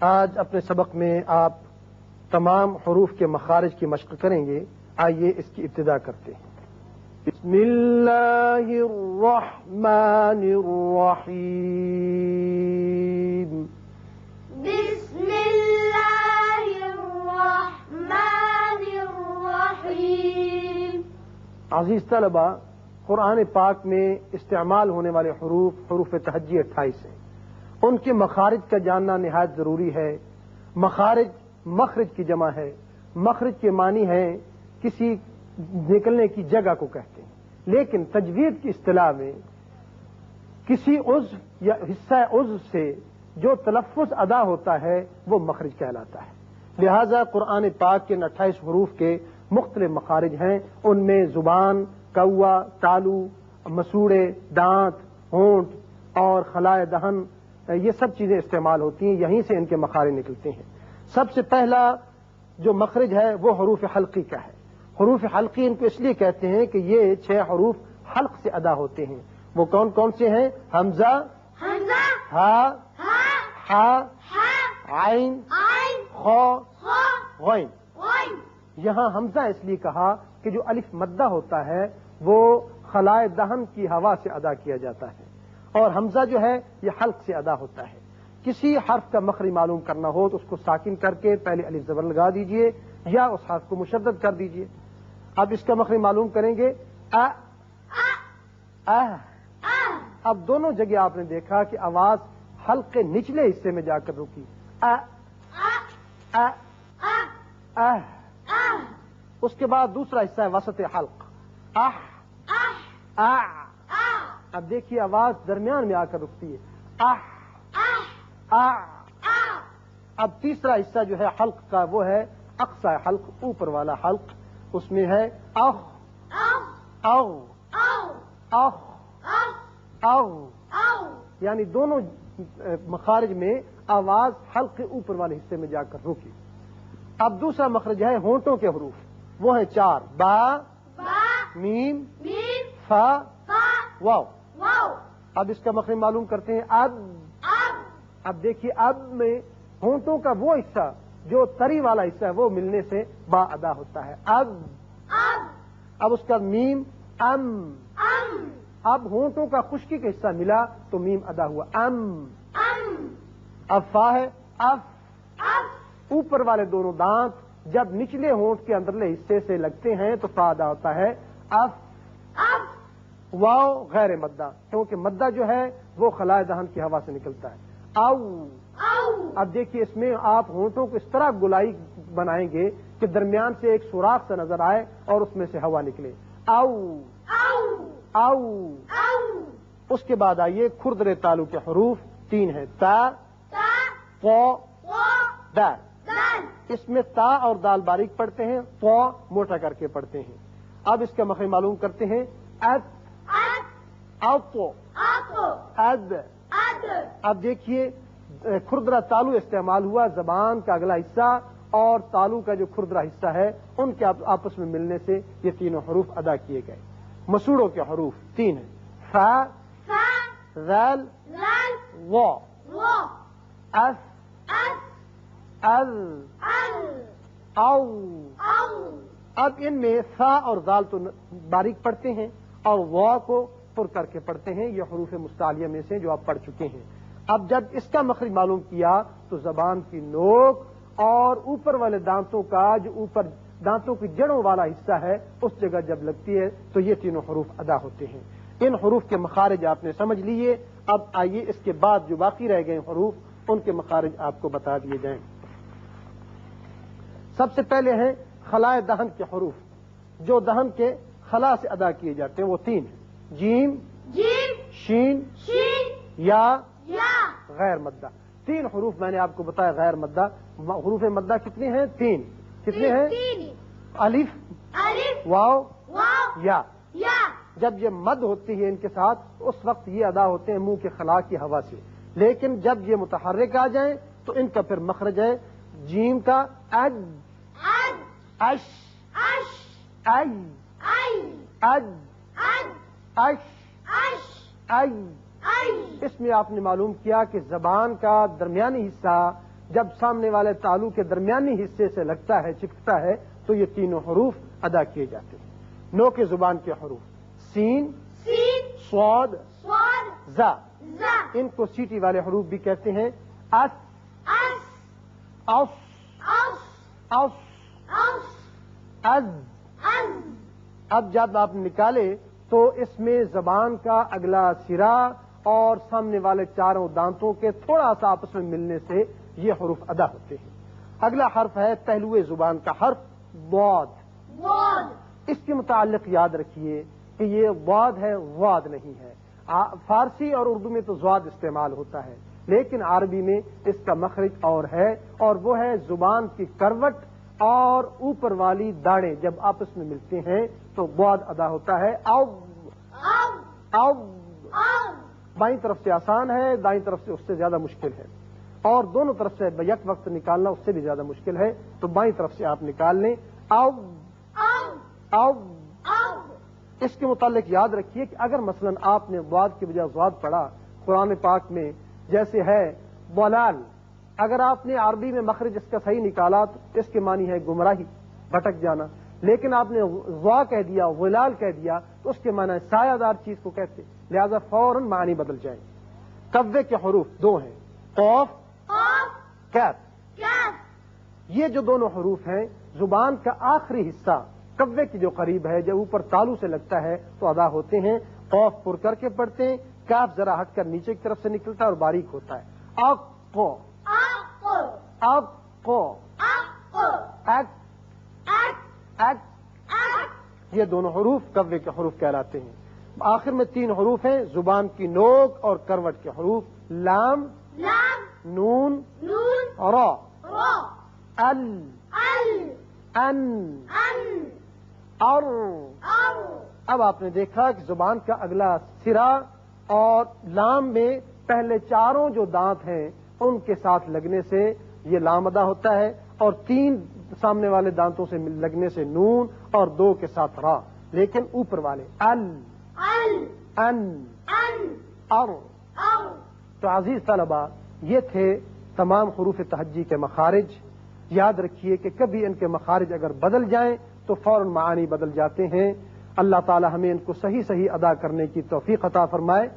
آج اپنے سبق میں آپ تمام حروف کے مخارج کی مشق کریں گے. آئیے اس کی ابتدا کرتے ہیں. بسم اللہ الرحمن الرحیم. بسم اللہ الرحمن الرحیم. عزیز طلبہ، قرآن پاک میں استعمال ہونے والے حروف تہجی 28 ہیں. ان کے مخارج کا جاننا نہایت ضروری ہے. مخارج مخرج کی جمع ہے. مخرج کے معنی ہے کسی نکلنے کی جگہ کو کہتے ہیں، لیکن تجوید کی اصطلاح میں کسی عضو یا حصہ عضو سے جو تلفظ ادا ہوتا ہے وہ مخرج کہلاتا ہے. لہذا قرآن پاک کے 28 حروف کے مختلف مخارج ہیں. ان میں زبان، کوا، تالو، مسوڑے، دانت، ہونٹ اور خلائے دہن، یہ سب چیزیں استعمال ہوتی ہیں. یہیں سے ان کے مخارج نکلتے ہیں. سب سے پہلا جو مخرج ہے وہ حروف حلقی کا ہے. حروف حلقی ان کو اس لیے کہتے ہیں کہ یہ 6 حروف حلق سے ادا ہوتے ہیں. وہ کون کون سے ہیں؟ حمزہ، ہا، عین، خا، غین. یہاں حمزہ اس لیے کہا کہ جو الف مدہ ہوتا ہے وہ خلائے دہن کی ہوا سے ادا کیا جاتا ہے، اور حمزہ جو ہے یہ حلق سے ادا ہوتا ہے. کسی حرف کا مخرج معلوم کرنا ہو تو اس کو ساکن کر کے پہلے الف زبر لگا دیجئے یا اس حرف کو مشدد کر دیجئے. اب اس کا مخرج معلوم کریں گے. اب دونوں جگہ آپ نے دیکھا کہ آواز حلق کے نچلے حصے میں جا کر رکی. اس کے بعد دوسرا حصہ ہے وسط حلق. اب دیکھیے آواز درمیان میں آ کر رکتی ہے. اب تیسرا حصہ جو ہے حلق کا وہ ہے اقصی حلق، اوپر والا حلق. اس میں ہے اخ، یعنی دونوں مخارج میں آواز حلق کے اوپر والے حصے میں جا کر رکی. اب دوسرا مخرج ہے ہونٹوں کے حروف. وہ ہیں 4: با، میم، فا، واو. اب اس کا مخرج معلوم کرتے ہیں. اب دیکھیے اب میں ہونٹوں کا وہ حصہ جو تری والا حصہ ہے وہ ملنے سے با ادا ہوتا ہے. اب اس کا میم، اب ہونٹوں کا خشکی کا حصہ ملا تو میم ادا ہوا. اب فا ہے اف. اوپر والے دونوں دانت جب نچلے ہونٹ کے اندرلے حصے سے لگتے ہیں تو فا ادا ہوتا ہے اف. واو غیر مدہ، کیونکہ مدہ جو ہے وہ خلائے دہن کی ہوا سے نکلتا ہے. او. اب دیکھیے اس میں آپ ہونٹوں کو اس طرح گلائی بنائیں گے کہ درمیان سے ایک سوراخ سے نظر آئے اور اس میں سے ہوا نکلے. او. اس کے بعد آئیے کھردرے تالو کے حروف 3 ہیں: تا، قو، دال. اس میں تا اور دال باریک پڑھتے ہیں، قو موٹا کر کے پڑھتے ہیں. اب اس کا مخرج معلوم کرتے ہیں. اد، اد. اب دیکھیے کھردرا تالو استعمال ہوا. زبان کا اگلا حصہ اور تالو کا جو کھردرا حصہ ہے ان کے آپس میں ملنے سے یہ تینوں حروف ادا کیے گئے. مسوڑوں کے حروف 3 ہیں: فا، ذال، وا، اف، ال، او. اب ان میں فا اور ذال تو باریک پڑھتے ہیں اور وا کو پر کر کے پڑھتے ہیں. یہ حروف مستعلیہ میں سے جو آپ پڑھ چکے ہیں. اب جب اس کا مخرج معلوم کیا تو زبان کی نوک اور اوپر والے دانتوں کا جو اوپر دانتوں کی جڑوں والا حصہ ہے اس جگہ جب لگتی ہے تو یہ تینوں حروف ادا ہوتے ہیں. ان حروف کے مخارج آپ نے سمجھ لیے. اب آئیے اس کے بعد جو باقی رہ گئے حروف ان کے مخارج آپ کو بتا دیے جائیں. سب سے پہلے ہیں خلائے دہن کے حروف جو دہن کے خلا سے ادا کیے جاتے ہیں. وہ 3 ہیں: جیم، شین، یا غیر مدہ. 3 حروف میں نے آپ کو بتایا غیر مدہ. حروف مدہ کتنے ہیں؟ 3. کتنے ہیں؟ الف، واو، یا. جب یہ مد ہوتی ہے ان کے ساتھ اس وقت یہ ادا ہوتے ہیں منہ کے خلا کی ہوا سے، لیکن جب یہ متحرک آ جائیں تو ان کا پھر مخرج ہے جیم کا اج، اش، ای، اج، اش، ای. اس میں آپ نے معلوم کیا کہ زبان کا درمیانی حصہ جب سامنے والے تالو کے درمیانی حصے سے لگتا ہے چپکتا ہے تو یہ تینوں حروف ادا کیے جاتے ہیں۔ نو کے زبان کے حروف سین، سین، صاد، صاد، زا، زا، ان کو سیٹی والے حروف بھی کہتے ہیں۔ اس، اس، اوس، اوس، اوس، اوس، از۔ از، اب جب آپ نکالے تو اس میں زبان کا اگلا سرا اور سامنے والے چاروں دانتوں کے تھوڑا سا آپس میں ملنے سے یہ حروف ادا ہوتے ہیں۔ اگلا حرف ہے پہلوئے زبان کا حرف ضاد۔ ضاد، اس کے متعلق یاد رکھیے کہ یہ ضاد ہے، ضاد نہیں ہے۔ فارسی اور اردو میں تو ضاد استعمال ہوتا ہے، لیکن عربی میں اس کا مخرج اور ہے، اور وہ ہے زبان کی کروٹ اور اوپر والی داڑیں جب آپس میں ملتے ہیں تو ضاد ادا ہوتا ہے۔ او، او، او۔ او، بائیں طرف سے آسان ہے، دائیں طرف سے اس سے زیادہ مشکل ہے، اور دونوں طرف سے یک وقت نکالنا اس سے بھی زیادہ مشکل ہے، تو بائیں طرف سے آپ نکال لیں۔ او، او، او۔ او، اس کے متعلق یاد رکھیے کہ اگر مثلا آپ نے ضاد کی بجائے ضاد پڑھا قرآن پاک میں، جیسے ہے ضلال، اگر آپ نے عربی میں مخرج اس کا صحیح نکالا تو اس کے معنی ہے گمراہی، بھٹک جانا، لیکن آپ نے ضا کہہ دیا، ضلال کہہ دیا تو اس کے معنی سایہ دار چیز کو کہتے، لہذا فوراً معنی بدل جائیں۔ قوے کے حروف دو ہیں، قوف، قاف، کیف۔ کاف، یہ جو دونوں حروف ہیں زبان کا آخری حصہ قوے کی جو قریب ہے، جب اوپر تالو سے لگتا ہے تو ادا ہوتے ہیں۔ قوف پر کر کے پڑھتے ہیں، کاف ذرا ہٹ کر نیچے کی طرف سے نکلتا ہے اور باریک ہوتا ہے۔ اق، اق، اق، اق، اک، اک، اک۔ اک، یہ دونوں حروف قوے کے حروف کہلاتے ہیں۔ آخر میں تین حروف ہیں زبان کی نوک اور کروٹ کے حروف، لام، لام، نون، نون، را، را، ال، ال، ان، ان، اور۔ اور، اب آپ نے دیکھا کہ زبان کا اگلا سرا اور لام میں پہلے چاروں جو دانت ہیں ان کے ساتھ لگنے سے یہ لام ادا ہوتا ہے، اور تین سامنے والے دانتوں سے لگنے سے نون، اور دو کے ساتھ را، لیکن اوپر والے ال، ال، ان، ان، اور۔ اور، تو عزیز طلبہ، یہ تھے تمام حروف تہجی کے مخارج۔ یاد رکھیے کہ کبھی ان کے مخارج اگر بدل جائیں تو فوراً معانی بدل جاتے ہیں۔ اللہ تعالی ہمیں ان کو صحیح صحیح ادا کرنے کی توفیق عطا فرمائے۔